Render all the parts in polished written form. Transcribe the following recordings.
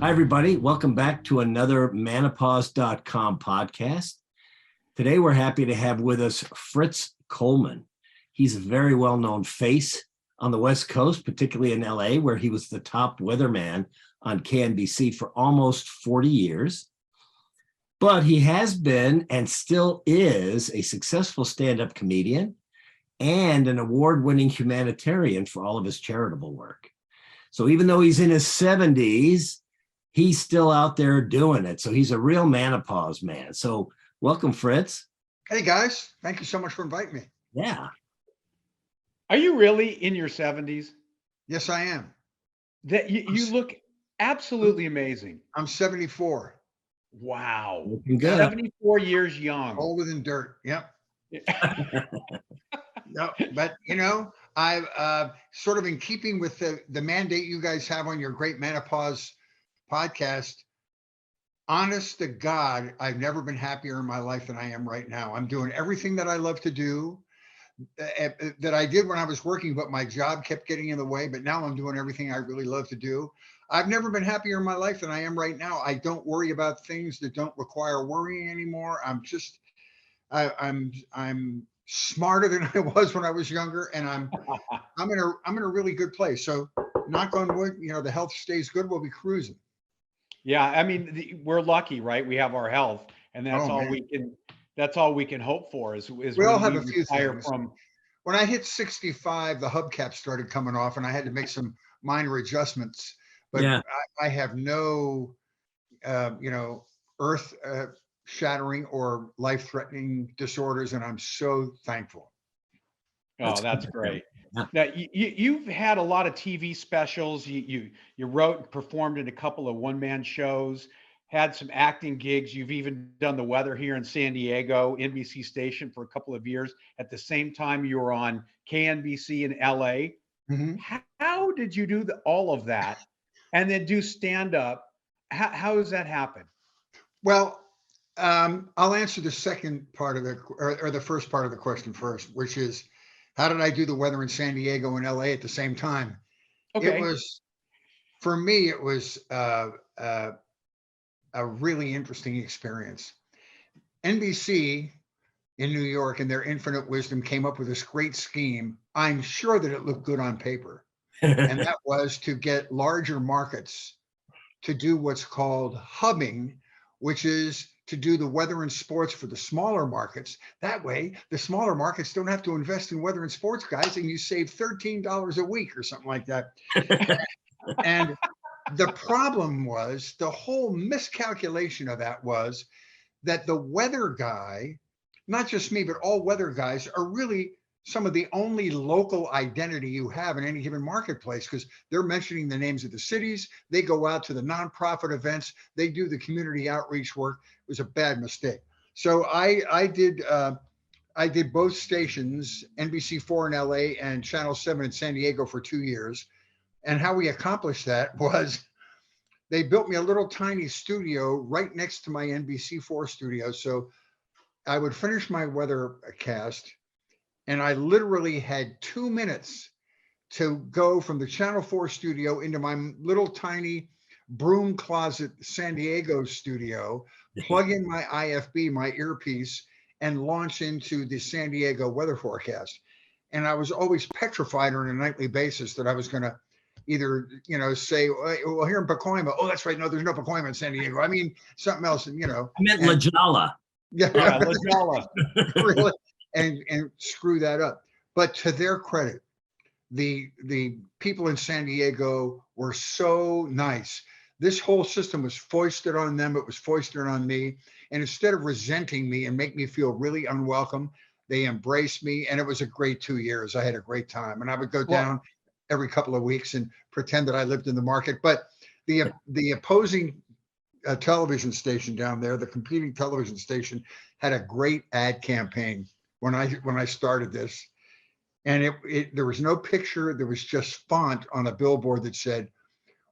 Hi, everybody. Welcome back to another Manopause.com podcast. Today, we're happy to have with us Fritz Coleman. He's a very well-known face on the West Coast, particularly in LA, where he was the top weatherman on KNBC for almost 40 years. But he has been and still is a successful stand-up comedian and an award-winning humanitarian for all of his charitable work. So even though he's in his 70s, he's still out there doing it. So he's a real menopause man. So welcome, Fritz. Hey, guys. Thank you so much for inviting me. Yeah. Are you really in your 70s? Yes, I am. That you look absolutely amazing. I'm 74. Wow. Looking good. 74 years young. Older than dirt. Yep. No, but I've sort of in keeping with the mandate you guys have on your great menopause podcast. Honest to God, I've never been happier in my life than I am right now. I'm doing everything that I love to do, that I did when I was working, but my job kept getting in the way. But now I'm doing everything I really love to do. I've never been happier in my life than I am right now. I don't worry about things that don't require worrying anymore. I'm smarter than I was when I was younger, and I'm in a really good place. So knock on wood, the health stays good. We'll be cruising. Yeah, I mean, we're lucky, right? We have our health, and that's all man. we can. That's all we can hope for. Is we all have a few things. From. When I hit 65, the hubcap started coming off, and I had to make some minor adjustments. But yeah. I have no, earth shattering or life-threatening disorders, and I'm so thankful. Oh, that's great. Now, you've had a lot of TV specials. You wrote and performed in a couple of one-man shows, had some acting gigs. You've even done the weather here in San Diego, NBC station for a couple of years. At the same time, you were on KNBC in LA. Mm-hmm. How did you do all of that and then do stand-up? How does that happen? Well, I'll answer the second part of or the first part of the question first, which is, how did I do the weather in San Diego and LA at the same time? Okay. It was, for me, it was a really interesting experience. NBC in New York, in their infinite wisdom, came up with this great scheme. I'm sure that it looked good on paper. And that was to get larger markets to do what's called hubbing, which is to do the weather and sports for the smaller markets. That way, the smaller markets don't have to invest in weather and sports, guys, and you save $13 a week or something like that. And the problem was, the whole miscalculation of that was that the weather guy, not just me, but all weather guys, are really some of the only local identity you have in any given marketplace, because they're mentioning the names of the cities. They go out to the nonprofit events. They do the community outreach work. It was a bad mistake. So I did both stations, NBC4 in LA and Channel 7 in San Diego, for 2 years. And how we accomplished that was, they built me a little tiny studio right next to my NBC4 studio. So I would finish my Weathercast, and I literally had 2 minutes to go from the Channel 4 studio into my little tiny broom closet San Diego studio, plug in my IFB, my earpiece, and launch into the San Diego weather forecast. And I was always petrified on a nightly basis that I was going to either, say, well, here in Pacoima, oh, that's right, no, there's no Pacoima in San Diego. I mean, something else, I meant La Jolla. Yeah, La Jolla. Really, and screw that up. But to their credit, the people in San Diego were so nice. This whole system was foisted on them. It was foisted on me. And instead of resenting me and make me feel really unwelcome, they embraced me. And it was a great 2 years. I had a great time. And I would go down every couple of weeks and pretend that I lived in the market. But the opposing television station down there, the competing television station, had a great ad campaign when I started this. And there was no picture. There was just font on a billboard that said,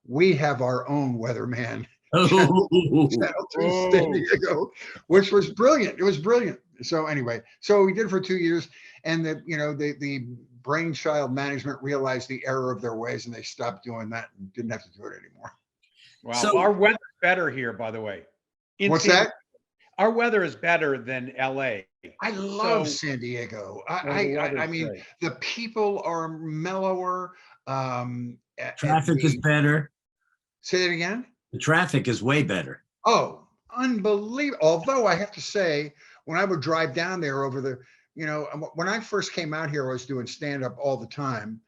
"We have our own weatherman." Channel 2 San Diego, which was brilliant. It was brilliant. So anyway, so we did it for 2 years, and the brainchild management realized the error of their ways, and they stopped doing that and didn't have to do it anymore. Wow. So Our weather's better here, by the way. What's that? Our weather is better than LA. I love San Diego. I mean, great. the people are mellower. traffic is better. Say that again? The traffic is way better. Oh, unbelievable. Although I have to say, when I would drive down there over the, when I first came out here, I was doing stand up all the time.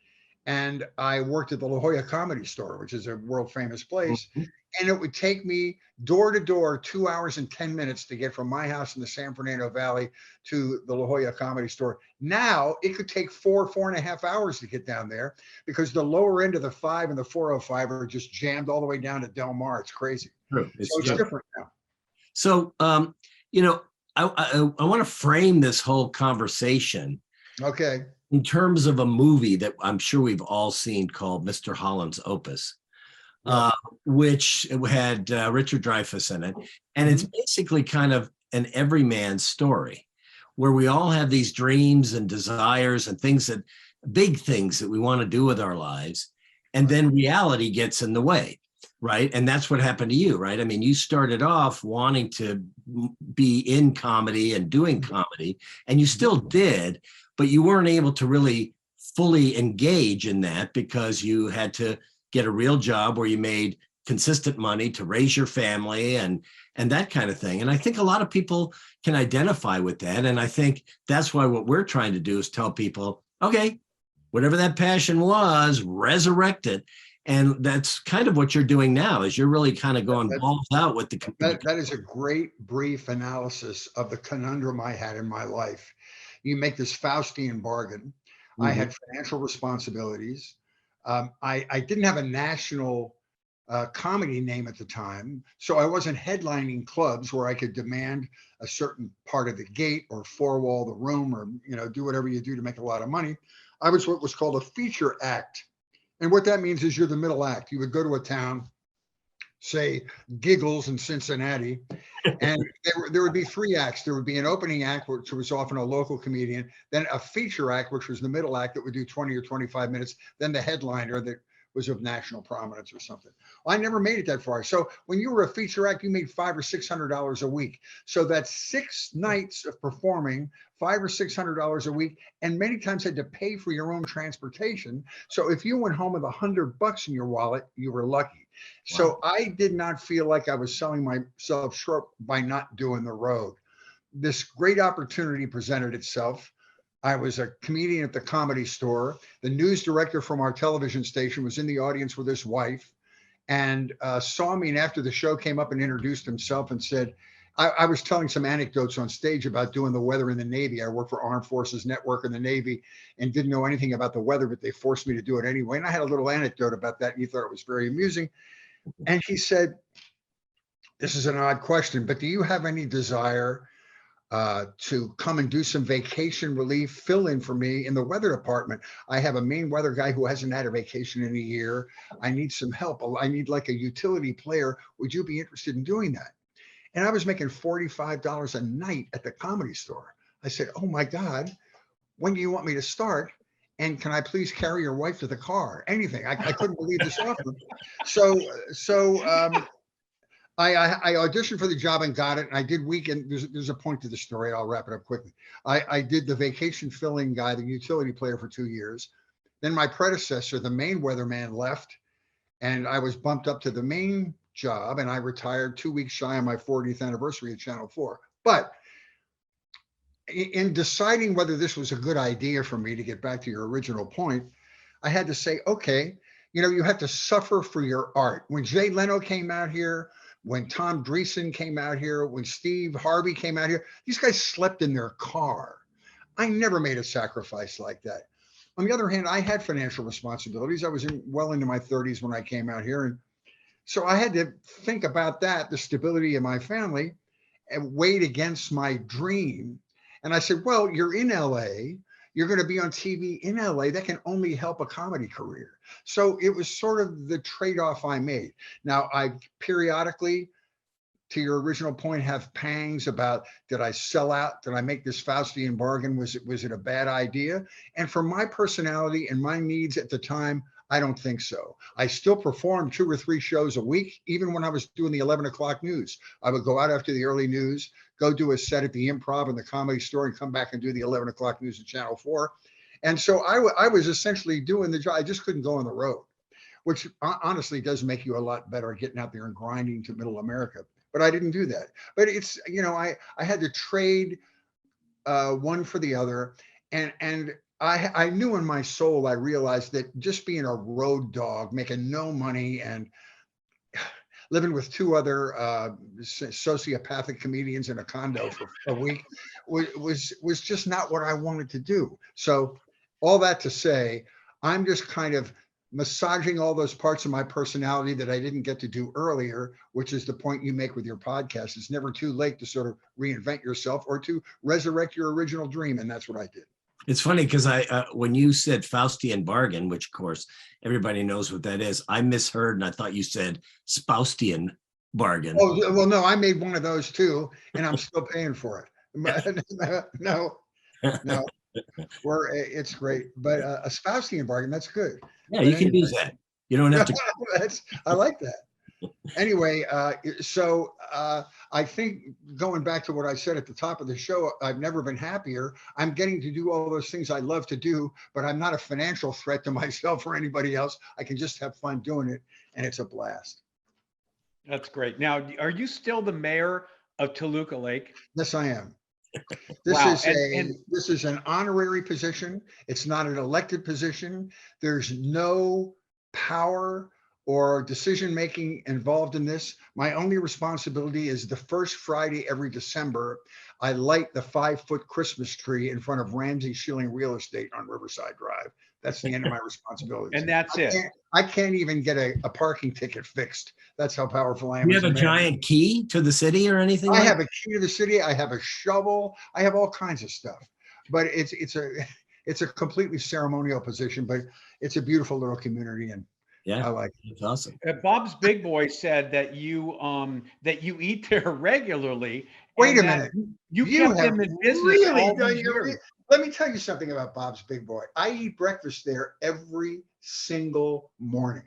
And I worked at the La Jolla Comedy Store, which is a world famous place. Mhm. And it would take me door to door 2 hours and 10 minutes to get from my house in the San Fernando Valley to the La Jolla Comedy Store. Now it could take 4.5 hours to get down there because the lower end of the 5 and the 405 are just jammed all the way down to Del Mar. It's crazy. True. So it's different now. So, I want to frame this whole conversation Okay. in terms of a movie that I'm sure we've all seen called Mr. Holland's Opus, which had Richard Dreyfuss in it. And it's basically kind of an everyman story where we all have these dreams and desires and big things that we want to do with our lives. And then reality gets in the way, right? And that's what happened to you, right? I mean, you started off wanting to be in comedy and doing comedy, and you still did, but you weren't able to really fully engage in that because you had to get a real job where you made consistent money to raise your family and that kind of thing. And I think a lot of people can identify with that. And I think that's why what we're trying to do is tell people, okay, whatever that passion was, resurrect it. And that's kind of what you're doing now, is you're really kind of going balls out with the. That is a great brief analysis of the conundrum I had in my life. You make this Faustian bargain. I had financial responsibilities. I didn't have a national comedy name at the time, so I wasn't headlining clubs where I could demand a certain part of the gate or four-wall the room or do whatever you do to make a lot of money. I was what was called a feature act. And what that means is you're the middle act. You would go to a town, say Giggles in Cincinnati, and there would be 3 acts. There would be an opening act, which was often a local comedian, then a feature act, which was the middle act that would do 20 or 25 minutes, then the headliner that was of national prominence or something. Well, I never made it that far. So when you were a feature act, you made $500 or $600 a week. So that's 6 nights of performing, $500 or $600 a week, and many times had to pay for your own transportation. So if you went home with $100 in your wallet, you were lucky. Wow. So I did not feel like I was selling myself short by not doing the road. This great opportunity presented itself. I was a comedian at the Comedy Store. The news director from our television station was in the audience with his wife and saw me. And after the show, came up and introduced himself and said, I was telling some anecdotes on stage about doing the weather in the Navy. I worked for Armed Forces Network in the Navy and didn't know anything about the weather, but they forced me to do it anyway. And I had a little anecdote about that, and he thought it was very amusing. And he said, this is an odd question, but do you have any desire to come and do some vacation relief, fill in for me in the weather department? I have a main weather guy who hasn't had a vacation in a year. I need some help. I need like a utility player. Would you be interested in doing that? And I was making $45 a night at the Comedy Store. I said, oh my God, when do you want me to start? And can I please carry your wife to the car? Anything. I couldn't believe this offer. So I auditioned for the job and got it. And I did weekend. There's a point to the story. I'll wrap it up quickly. I did the vacation filling guy, the utility player, for 2 years. Then my predecessor, the main weatherman, left, and I was bumped up to the main job, and I retired 2 weeks shy of my 40th anniversary at Channel 4. But in deciding whether this was a good idea for me, to get back to your original point, I had to say, okay, you have to suffer for your art. When Jay Leno came out here, when Tom Dreesen came out here, when Steve Harvey came out here, these guys slept in their car. I never made a sacrifice like that. On the other hand, I had financial responsibilities. I was well into my 30s when I came out here. And so I had to think about that, the stability of my family, and weighed against my dream. And I said, well, you're in LA. You're going to be on TV in LA. That can only help a comedy career. So it was sort of the trade-off I made. Now, I periodically to your original point, have pangs about, did I sell out? Did I make this Faustian bargain? Was it a bad idea? And for my personality and my needs at the time, I don't think so. I still performed 2 or 3 shows a week, even when I was doing the 11 o'clock news. I would go out after the early news, go do a set at the Improv and the Comedy Store, and come back and do the 11 o'clock news at Channel 4. And so I was essentially doing the job. I just couldn't go on the road, which honestly does make you a lot better at getting out there and grinding to middle America. But I didn't do that. But it's, I had to trade one for the other. And I knew in my soul, I realized that just being a road dog, making no money, and living with 2 other sociopathic comedians in a condo for a week was just not what I wanted to do. So all that to say, I'm just kind of massaging all those parts of my personality that I didn't get to do earlier, which is the point you make with your podcast. It's never too late to sort of reinvent yourself or to resurrect your original dream. And that's what I did. It's funny because when you said Faustian Bargain, which of course everybody knows what that is, I misheard and I thought you said Spaustian Bargain. Oh, well, no, I made one of those too, and I'm still paying for it. No, it's great. But a Spaustian Bargain, that's good. Yeah, you can use that. You don't have to. I like that. Anyway, so I think going back to what I said at the top of the show, I've never been happier. I'm getting to do all those things I love to do, but I'm not a financial threat to myself or anybody else. I can just have fun doing it, and it's a blast. That's great. Now, are you still the mayor of Toluca Lake? Yes, I am. This Wow. This is an honorary position. It's not an elected position. There's no power or decision-making involved in this. My only responsibility is the first Friday every December, I light the 5-foot Christmas tree in front of Ramsey Schilling Real Estate on Riverside Drive. That's the end of my responsibilities. And that's it. I can't even get a parking ticket fixed. That's how powerful I am. Do you have a giant key to the city or anything? I have a key to the city. I have a shovel. I have all kinds of stuff. But it's a completely ceremonial position, but it's a beautiful little community, and yeah, I like it. It's awesome. Bob's Big Boy said that you eat there regularly. Wait a minute. You kept him in business all these years. Let me tell you something about Bob's Big Boy. I eat breakfast there every single morning.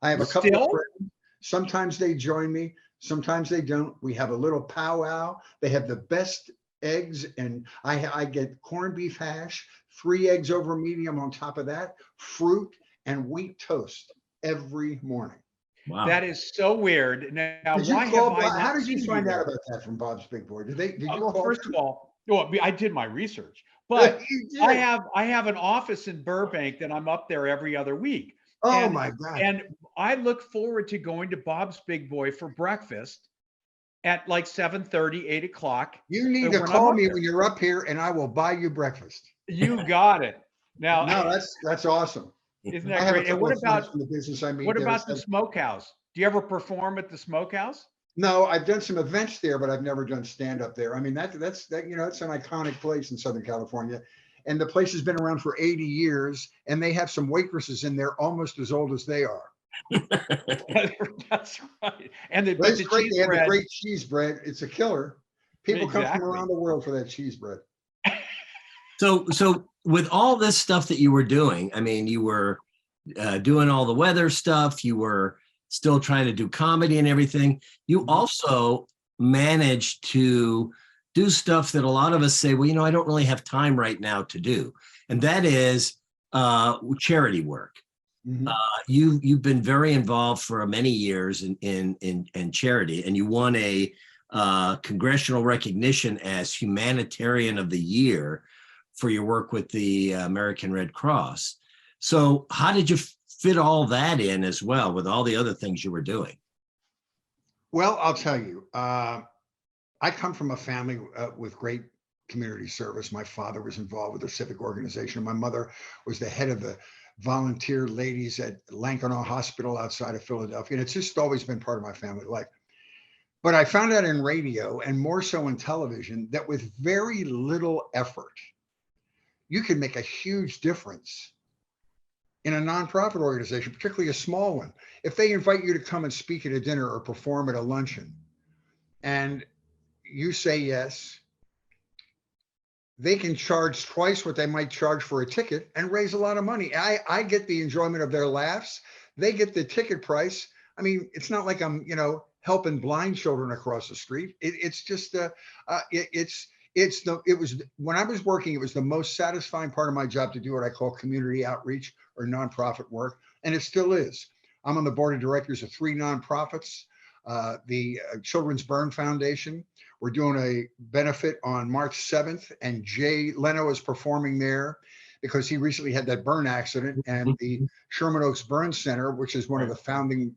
I have a couple of friends. Sometimes they join me. Sometimes they don't. We have a little powwow. They have the best eggs, and I get corned beef hash, 3 eggs over medium on top of that, fruit, and wheat toast every morning. Wow. That is so weird. Now, how did you find out about that from Bob's Big Boy? Did you call? First of all, I did my research, but I have an office in Burbank that I'm up there every other week. Oh my God. And I look forward to going to Bob's Big Boy for breakfast at like 7:30, 8 o'clock. You need to call me when you're up here, and I will buy you breakfast. You got it. Now, no, that's awesome. Isn't that great? And what about the business I mean? What about the smokehouse? Do you ever perform at the smokehouse? No, I've done some events there, but I've never done stand up there. I mean, that's it's an iconic place in Southern California, and the place has been around for 80 years, and they have some waitresses in there almost as old as they are. That's right. And the cheese bread. They have the great cheese bread. It's a killer. People come from around the world for that cheese bread. So with all this stuff that you were doing, I mean, you were doing all the weather stuff, you were still trying to do comedy and everything. You also managed to do stuff that a lot of us say, well, I don't really have time right now to do. And that is charity work. Mm-hmm. You've been very involved for many years in charity, and you won a congressional recognition as Humanitarian of the Year for your work with the American Red Cross. So how did you fit all that in as well with all the other things you were doing? Well, I'll tell you, I come from a family with great community service. My father was involved with a civic organization. My mother was the head of the volunteer ladies at Lankenau Hospital outside of Philadelphia. And it's just always been part of my family life. But I found out in radio, and more so in television, that with very little effort, you can make a huge difference in a nonprofit organization, particularly a small one. If they invite you to come and speak at a dinner or perform at a luncheon, and you say yes, they can charge twice what they might charge for a ticket and raise a lot of money. I get the enjoyment of their laughs. They get the ticket price. I mean, it's not like I'm, helping blind children across the street. It's just, it was, when I was working, it was the most satisfying part of my job to do what I call community outreach or nonprofit work. And it still is. I'm on the board of directors of 3 nonprofits, the Children's Burn Foundation. We're doing a benefit on March 7th, and Jay Leno is performing there because he recently had that burn accident, and the Sherman Oaks Burn Center, which is one of the founding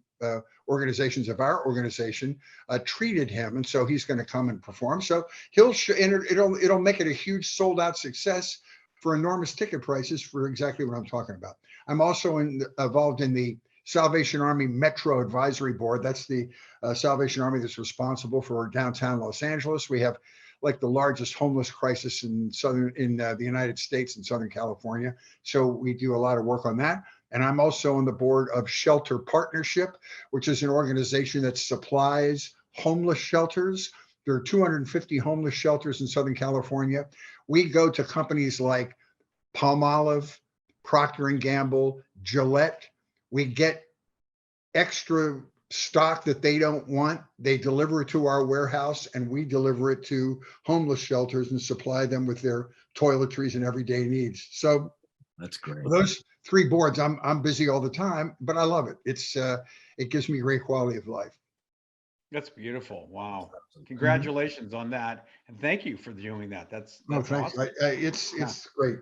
organizations of our organization, treated him, and so he's going to come and perform. So it'll make it a huge sold out success for enormous ticket prices for exactly what I'm talking about. I'm also involved in the Salvation Army Metro Advisory Board. That's the Salvation Army that's responsible for downtown Los Angeles. We have like the largest homeless crisis in the United States in Southern California. So we do a lot of work on that. And I'm also on the board of Shelter Partnership, which is an organization that supplies homeless shelters. There are 250 homeless shelters in Southern California. We go to companies like Palmolive, Procter & Gamble, Gillette. We get extra stock that they don't want. They deliver it to our warehouse, and we deliver it to homeless shelters and supply them with their toiletries and everyday needs. So that's great. Those 3 boards, I'm busy all the time, but I love it. It gives me great quality of life. That's beautiful. Wow. Congratulations on that. And thank you for doing that. That's thanks. awesome. It's great.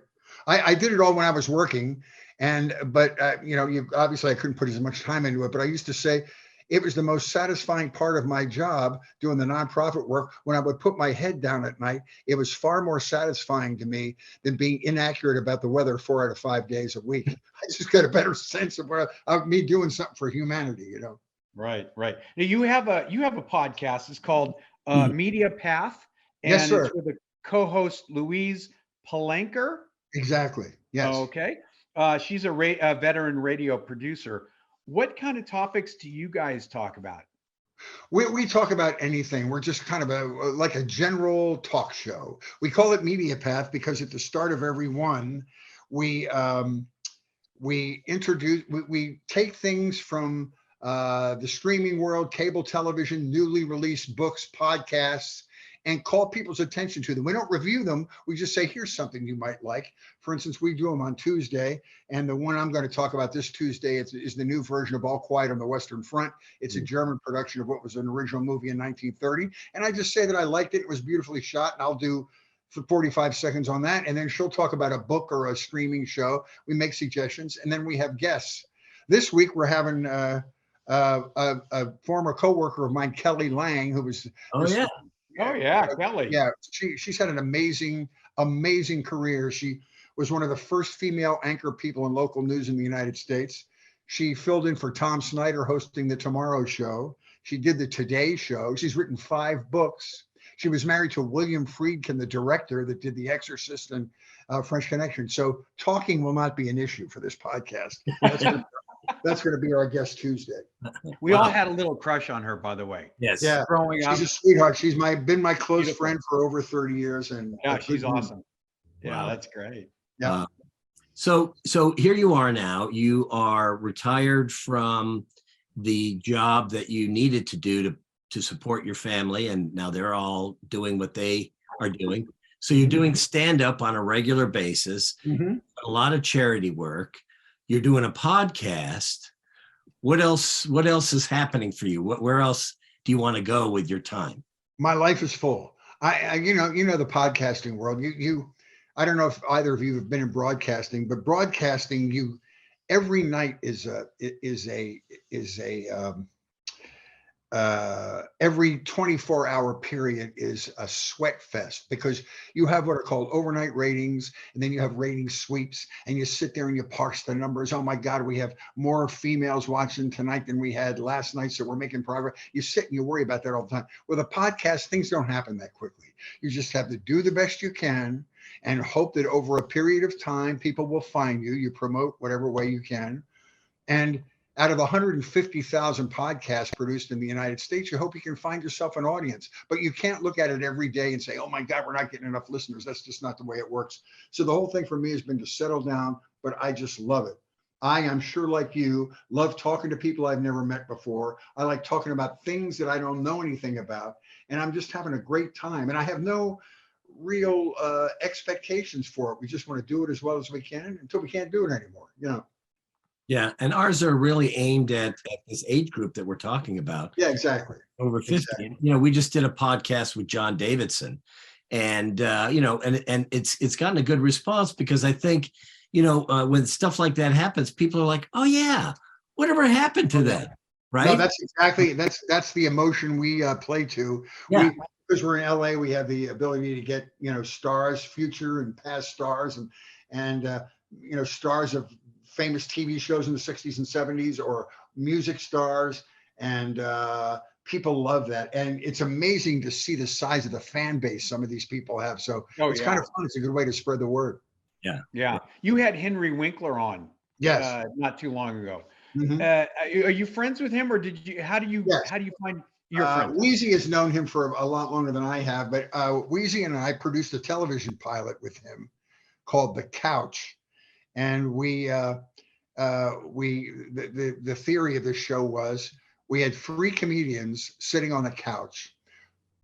I did it all when I was working, but obviously I couldn't put as much time into it, but I used to say it was the most satisfying part of my job doing the nonprofit work. When I would put my head down at night, it was far more satisfying to me than being inaccurate about the weather 4 out of 5 days a week. I just got a better sense of me doing something for humanity, Right. Now you have a podcast. It's called Media Path. And yes, sir. It's with a co-host, Louise Palanker. Exactly. Yes. Okay. She's a veteran radio producer. What kind of topics do you guys talk about? We talk about anything. We're just kind of like a general talk show. We call it Media Path because at the start of every one, we take things from the streaming world, cable television, newly released books, podcasts, and call people's attention to them. We don't review them. We just say, here's something you might like. For instance, we do them on Tuesday. And the one I'm going to talk about this Tuesday is the new version of All Quiet on the Western Front. It's a German production of what was an original movie in 1930. And I just say that I liked it. It was beautifully shot. And I'll do for 45 seconds on that. And then she'll talk about a book or a streaming show. We make suggestions. And then we have guests. This week, we're having a former coworker of mine, Kelly Lang, who was Kelly. Yeah, she's had an amazing career. She was one of the first female anchor people in local news in the United States. She filled in for Tom Snyder hosting the Tomorrow Show. She did the Today Show. She's written 5 books. She was married to William Friedkin, the director that did The Exorcist and French Connection. So talking will not be an issue for this podcast. That's going to be our guest Tuesday. We all had a little crush on her, by the way. Yes. Yeah. Growing up. She's a sweetheart. She's been my close friend for over 30 years. And yeah, she's awesome. Wow. Yeah, that's great. Yeah. So here you are now. You are retired from the job that you needed to do to support your family, and now they're all doing what they are doing. So you're doing stand-up on a regular basis, a lot of charity work. You're doing a podcast. What else is happening for you? Where else do you want to go with your time? My life is full. I the podcasting world. I don't know if either of you have been in broadcasting, but broadcasting, every night is every 24-hour period is a sweat fest because you have what are called overnight ratings, and then you have rating sweeps, and you sit there and you parse the numbers. Oh my God, we have more females watching tonight than we had last night, so we're making progress. You sit and you worry about that all the time. With a podcast, things don't happen that quickly. You just have to do the best you can and hope that over a period of time, people will find you. You promote whatever way you can. And out of 150,000 podcasts produced in the United States, you hope you can find yourself an audience, but you can't look at it every day and say, oh my God, we're not getting enough listeners. That's just not the way it works. So the whole thing for me has been to settle down, but I just love it. I am sure, like you, love talking to people I've never met before. I like talking about things that I don't know anything about, and I'm just having a great time. And I have no real expectations for it. We just want to do it as well as we can until we can't do it anymore, you know. Yeah, and ours are really aimed at this age group that we're talking about. Yeah, exactly. Over 50. Exactly. You know, we just did a podcast with John Davidson, and you know, and it's gotten a good response, because I think, you know, when stuff like that happens, people are like, oh yeah, whatever happened to that, right? No, that's exactly, that's the emotion we play to. Yeah. Because we're in LA, we have the ability to get, you know, stars, future and past stars, and you know, stars of famous TV shows in the 60s and 70s, or music stars, and people love that. And it's amazing to see the size of the fan base some of these people have. So it's kind of fun. It's a good way to spread the word. Yeah. Yeah. You had Henry Winkler on. Yes. Not too long ago. Mm-hmm. Are you friends with him, or how do you find your friends? Wheezy has known him for a lot longer than I have, but Wheezy and I produced a television pilot with him called The Couch. And the theory of this show was, we had 3 comedians sitting on a couch,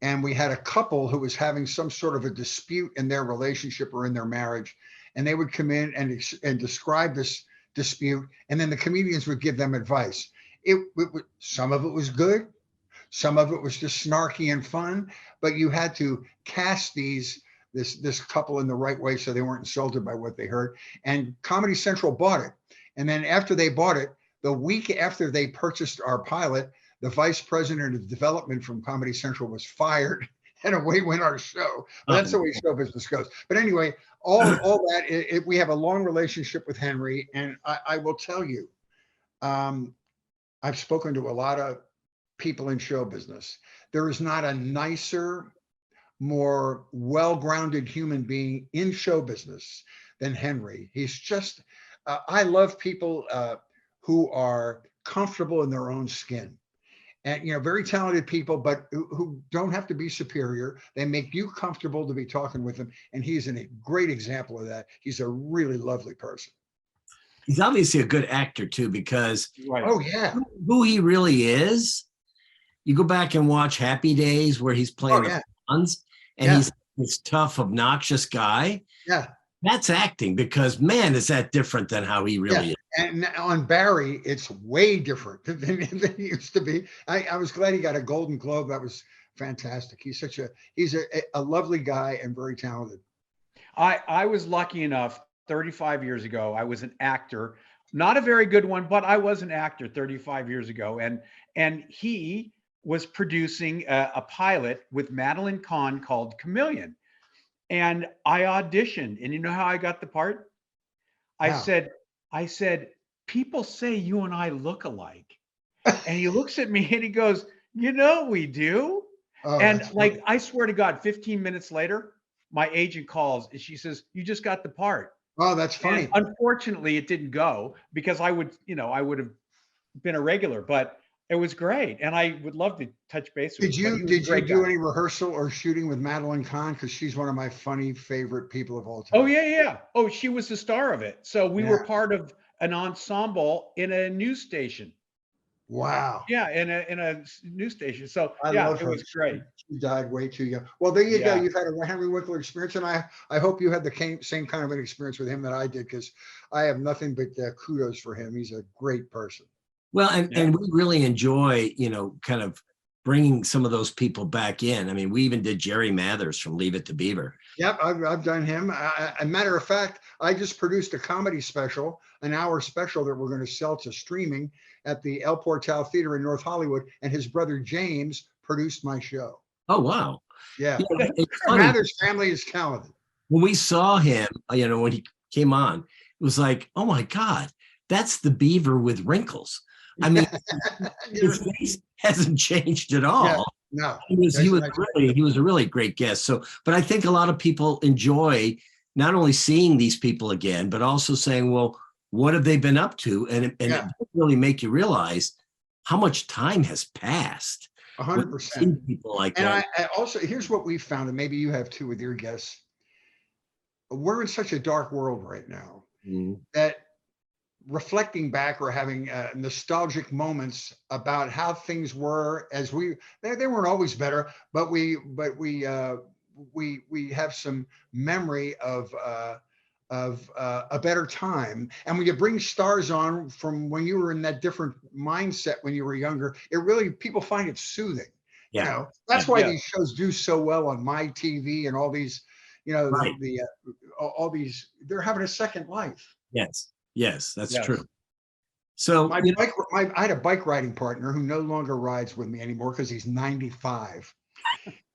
and we had a couple who was having some sort of a dispute in their relationship or in their marriage, and they would come in and describe this dispute, and then the comedians would give them advice. Some of it was good, some of it was just snarky and fun, but you had to cast this couple in the right way so they weren't insulted by what they heard. And Comedy Central bought it. And then after they bought it, the week after they purchased our pilot, the vice president of development from Comedy Central was fired, and away went our show. But that's the way show business goes. But anyway, all that, we have a long relationship with Henry. And I will tell you, I've spoken to a lot of people in show business. There is not a nicer, more well-grounded human being in show business than Henry. He's just, I love people who are comfortable in their own skin, and, you know, very talented people, but who don't have to be superior. They make you comfortable to be talking with them. And he's a great example of that. He's a really lovely person. He's obviously a good actor too, because oh yeah, who he really is. You go back and watch Happy Days, where he's playing the Fonz, and he's this tough, obnoxious guy. Yeah. That's acting, because man, is that different than how he really is. And on Barry, it's way different than it used to be. I was glad he got a Golden Globe. That was fantastic. He's a lovely guy and very talented. I was lucky enough 35 years ago. I was an actor, not a very good one, but I was an actor 35 years ago. And he was producing a pilot with Madeline Khan called Chameleon. And I auditioned, and you know how I got the part? I said, people say you and I look alike. And he looks at me and he goes, you know, we do. Oh, and like, funny. I swear to God, 15 minutes later, my agent calls and she says, you just got the part. Oh, that's funny. And unfortunately, it didn't go, because I would have been a regular, but it was great. And I would love to touch base with him. Did you do any rehearsal or shooting with Madeline Khan? Because she's one of my funny favorite people of all time. Oh, yeah. Oh, she was the star of it. So we were part of an ensemble in a news station. Wow. Yeah, in a news station. So it was great. She died way too young. Well, there you go. You've had a Henry Winkler experience, and I hope you had the same kind of an experience with him that I did, because I have nothing but kudos for him. He's a great person. Well, and we really enjoy, you know, kind of bringing some of those people back in. I mean, we even did Jerry Mathers from Leave It to Beaver. Yep, I've done him. A matter of fact, I just produced a comedy special, an hour special that we're going to sell to streaming at the El Portal Theater in North Hollywood, and his brother James produced my show. Oh, wow. Yeah. Mathers' family is talented. When we saw him, you know, when he came on, it was like, oh my God, that's the Beaver with wrinkles. I mean, his face hasn't changed at all. Yeah, no, he was a really great guest. So, but I think a lot of people enjoy not only seeing these people again, but also saying, well, what have they been up to? And it Yeah. does really make you realize how much time has passed. 100%. People like And that. I also, here's what we found, and maybe you have too with your guests. We're in such a dark world right now Mhm. that reflecting back or having nostalgic moments about how things were as they weren't always better, but we have some memory of a better time. And when you bring stars on from when you were in that different mindset when you were younger, it really, people find it soothing. You Yeah. know, that's Yeah. why Yeah. these shows do so well on my TV and all these, you know, Right. all these, they're having a second life. Yes. Yes, that's Yes. true. So I had a bike riding partner who no longer rides with me anymore because he's 95.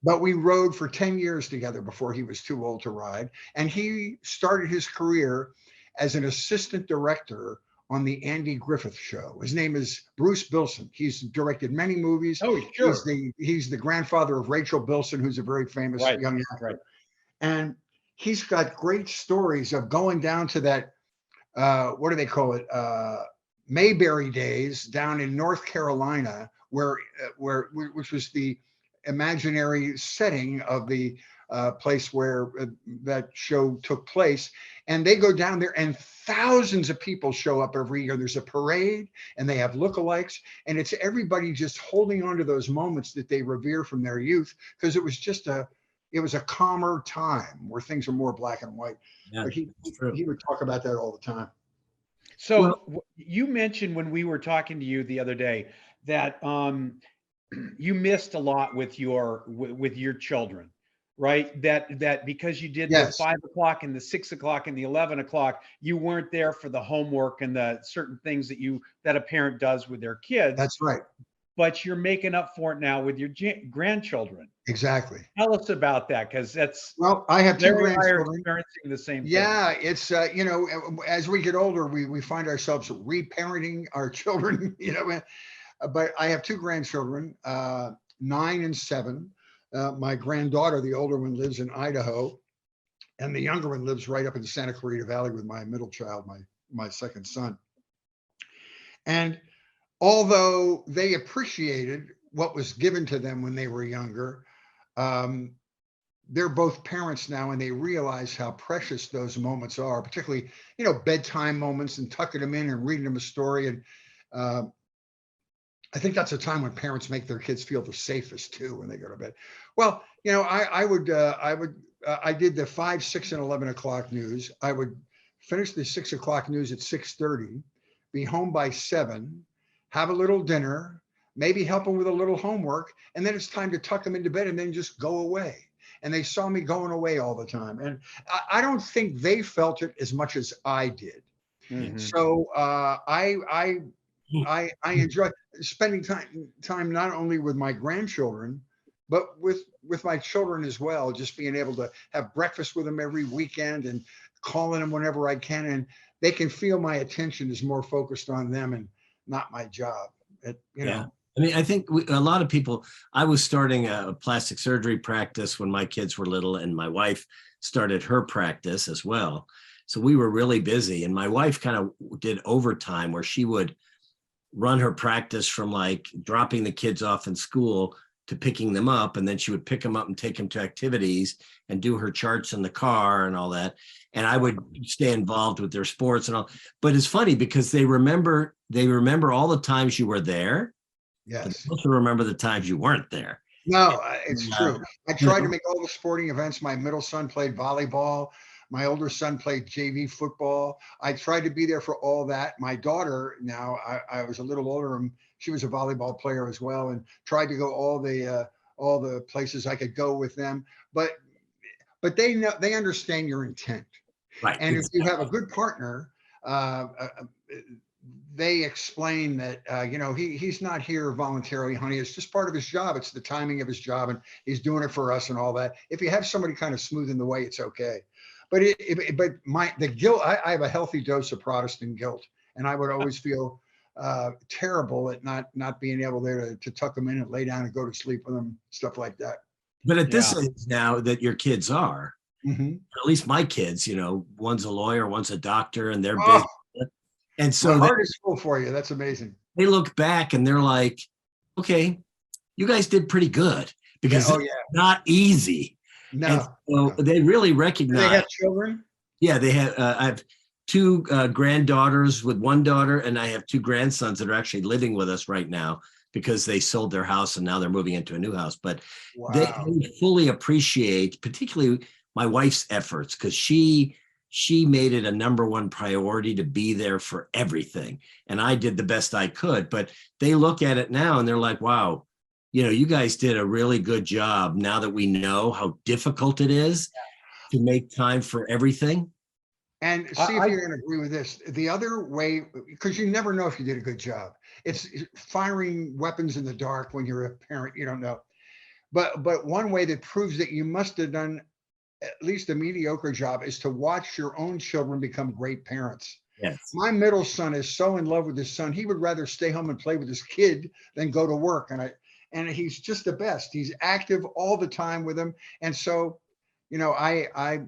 But we rode for 10 years together before he was too old to ride. And he started his career as an assistant director on the Andy Griffith Show. His name is Bruce Bilson. He's directed many movies. Oh, sure. He's the grandfather of Rachel Bilson, who's a very famous Right. young actor. Right. And he's got great stories of going down to that, what do they call it? Mayberry days down in North Carolina, which was the imaginary setting of the place where that show took place. And they go down there and thousands of people show up every year. There's a parade and they have lookalikes, and it's everybody just holding on to those moments that they revere from their youth, because it was a calmer time where things are more black and white. yeah, But he true. would talk about that all the time. So you mentioned when we were talking to you the other day that you missed a lot with your children, right? That because you did the Yes. 5 o'clock and the 6 o'clock and the 11 o'clock, you weren't there for the homework and the certain things that a parent does with their kids. That's right. But you're making up for it now with your grandchildren. Exactly. Tell us about that, because that's Well, I have two Larry and I are grandchildren. experiencing the same thing. Yeah, it's you know, as we get older, we find ourselves reparenting our children. You know, but I have two grandchildren, 9 and 7. My granddaughter, the older one, lives in Idaho, and the younger one lives right up in the Santa Clarita Valley with my middle child, my second son. And although they appreciated what was given to them when they were younger, they're both parents now, and they realize how precious those moments are, particularly, you know, bedtime moments and tucking them in and reading them a story. And I think that's a time when parents make their kids feel the safest too when they go to bed. Well, you know, I did the 5, 6, and 11 o'clock news. I would finish the 6 o'clock news at 6:30, be home by 7, have a little dinner, maybe help them with a little homework, and then it's time to tuck them into bed and then just go away. And they saw me going away all the time. And I don't think they felt it as much as I did. Mhm. So I enjoy spending time not only with my grandchildren, but with my children as well. Just being able to have breakfast with them every weekend and calling them whenever I can, and they can feel my attention is more focused on them and not my job. You know. I mean, I think a lot of people, I was starting a plastic surgery practice when my kids were little, and my wife started her practice as well. So we were really busy, and my wife kind of did overtime where she would run her practice from like dropping the kids off in school to picking them up. And then she would pick them up and take them to activities and do her charts in the car and all that. And I would stay involved with their sports and all. But it's funny because they remember all the times you were there. But Yes. they also remember the times you weren't there. No, it's true. I tried to make all the sporting events. My middle son played volleyball. My older son played JV football. I tried to be there for all that. My daughter, now I was a little older, and she was a volleyball player as well, and tried to go all the places I could go with them. But they know, they understand your intent. Right. And if you have a good partner, they explain that you know, he's not here voluntarily, honey. It's just part of his job. It's the timing of his job, and he's doing it for us and all that. If you have somebody kind of smoothing the way, it's okay. But the guilt, I have a healthy dose of Protestant guilt, and I would always feel terrible at not being able there to tuck them in and lay down and go to sleep with them, stuff like that. But at this age now that your kids are, Mm-hmm. at least my kids, you know, one's a lawyer, one's a doctor, and they're busy. And so my heart is full for you. That's amazing. they look back and they're like, okay, you guys did pretty good because Yeah, it's not easy. And No, so no. they really Do recognize. they have children? Yeah, they have. I have two granddaughters with one daughter, and I have two grandsons that are actually living with us right now because they sold their house and now they're moving into a new house. But they fully appreciate, particularly my wife's efforts, because she made it a number one priority to be there for everything, and I did the best I could. But they look at it now and they're like, "Wow, you guys did a really good job. Now that we know how difficult it is to make time for everything." And see if you're going to agree with this. The other way, because you never know if you did a good job. It's firing weapons in the dark when you're a parent. You don't know. But one way that proves that you must have done at least a mediocre job is to watch your own children become great parents. Yes. My middle son is so in love with his son. He would rather stay home and play with his kid than go to work. And he's just the best. He's active all the time with him. And so, I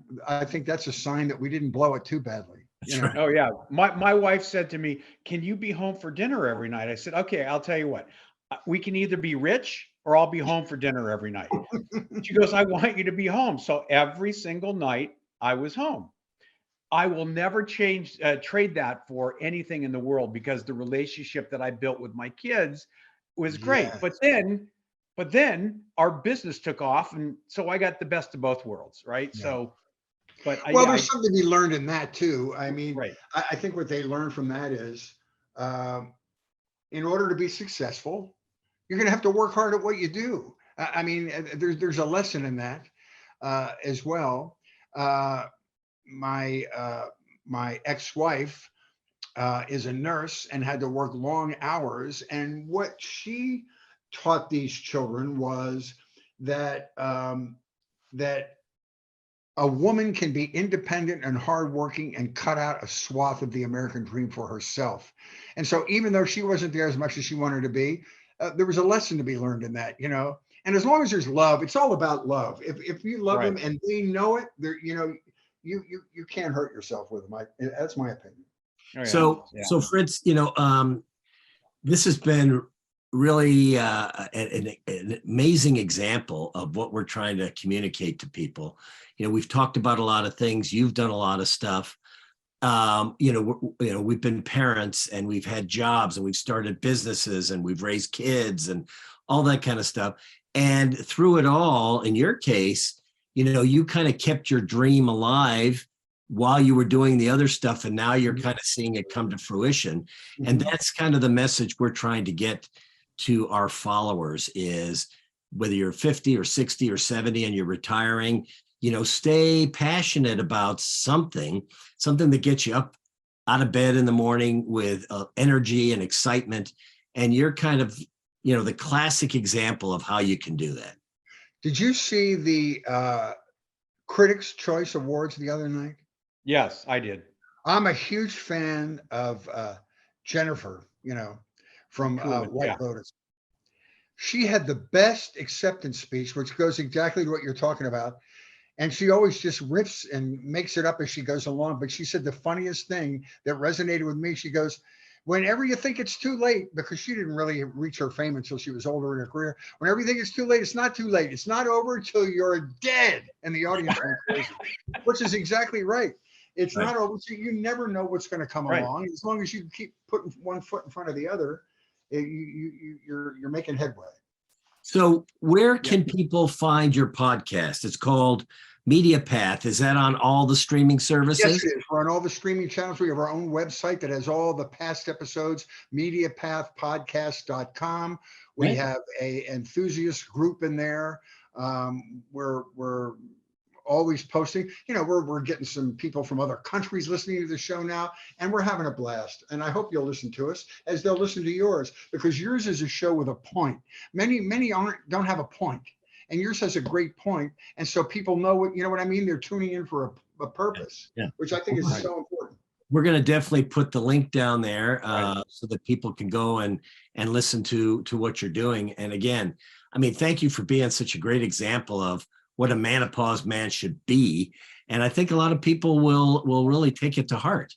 think that's a sign that we didn't blow it too badly. Right. Oh yeah. My wife said to me, "Can you be home for dinner every night?" I said, "Okay, I'll tell you what. We can either be rich or I'll be home for dinner every night." She goes, "I want you to be home." So every single night I was home. I will never trade that for anything in the world because the relationship that I built with my kids was great. Yes. But then our business took off, and so I got the best of both worlds, right? Yeah. So, but There's something to be learned in that too. I mean, right. I think what they learned from that is, in order to be successful, you're going to have to work hard at what you do. I mean, there's a lesson in that as well. My ex-wife is a nurse and had to work long hours, and what she taught these children was that that a woman can be independent and hardworking and cut out a swath of the American dream for herself. And so, even though she wasn't there as much as she wanted to be, there was a lesson to be learned in that, And as long as there's love, it's all about love. If you love them and they know it, you can't hurt yourself with them. That's my opinion. Oh, yeah. So Fritz, this has been really an amazing example of what we're trying to communicate to people. We've talked about a lot of things. You've done a lot of stuff. We've been parents and we've had jobs and we've started businesses and we've raised kids and all that kind of stuff. And through it all, in your case, you kind of kept your dream alive while you were doing the other stuff. And now you're kind of seeing it come to fruition. Mm-hmm. And that's kind of the message we're trying to get to our followers is whether you're 50 or 60 or 70 and you're retiring, stay passionate about something that gets you up out of bed in the morning with energy and excitement. And you're kind of, the classic example of how you can do that. Did you see the Critics' Choice Awards the other night? Yes, I did. I'm a huge fan of Jennifer, from White Lotus. She had the best acceptance speech, which goes exactly to what you're talking about. And she always just riffs and makes it up as she goes along. But she said the funniest thing that resonated with me, she goes, whenever you think it's too late, because she didn't really reach her fame until she was older in her career. Whenever you think it's too late, it's not too late. It's not over until you're dead. And the audience went crazy, which is exactly right. It's not over. So you never know what's going to come along. As long as you keep putting one foot in front of the other, you're making headway. So where can people find your podcast? It's called Media Path. Is that on all the streaming services? Yes, it is. We're on all the streaming channels. We have our own website that has all the past episodes, mediapathpodcast.com. We have a enthusiast group in there. We're always posting. We're getting some people from other countries listening to the show now, and we're having a blast. And I hope you'll listen to us as they'll listen to yours, because yours is a show with a point. Many don't have a point, and yours has a great point. And so people know what I mean? They're tuning in for a purpose, which I think is so important. We're going to definitely put the link down there so that people can go and listen to what you're doing. And again, thank you for being such a great example of what a menopause man should be. And I think a lot of people will really take it to heart.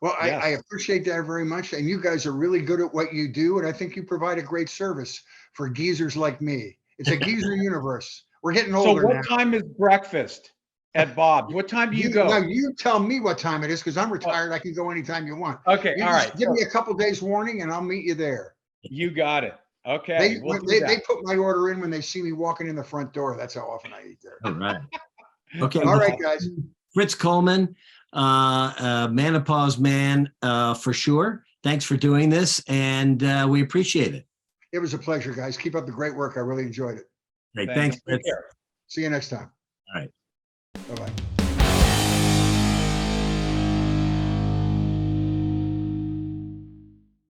Well, Yes. I appreciate that very much. And you guys are really good at what you do. And I think you provide a great service for geezers like me. It's a geezer universe. We're getting So older what now. time is breakfast at Bob's? What time do you go? Now you tell me what time it is because I'm retired. I can go anytime you want. Okay, You all just right. give me a couple days warning and I'll meet you there. You got it. Okay, They, we'll do they that. put my order in when they see me walking in the front door. That's how often I eat there. All right. Okay. All right, guys. Fritz Coleman, Menopause Man, for sure. Thanks for doing this, and we appreciate it. It was a pleasure, guys. Keep up the great work. I really enjoyed it. Great. Thanks. Thanks, Fritz. Take care. See you next time. All right. Bye-bye.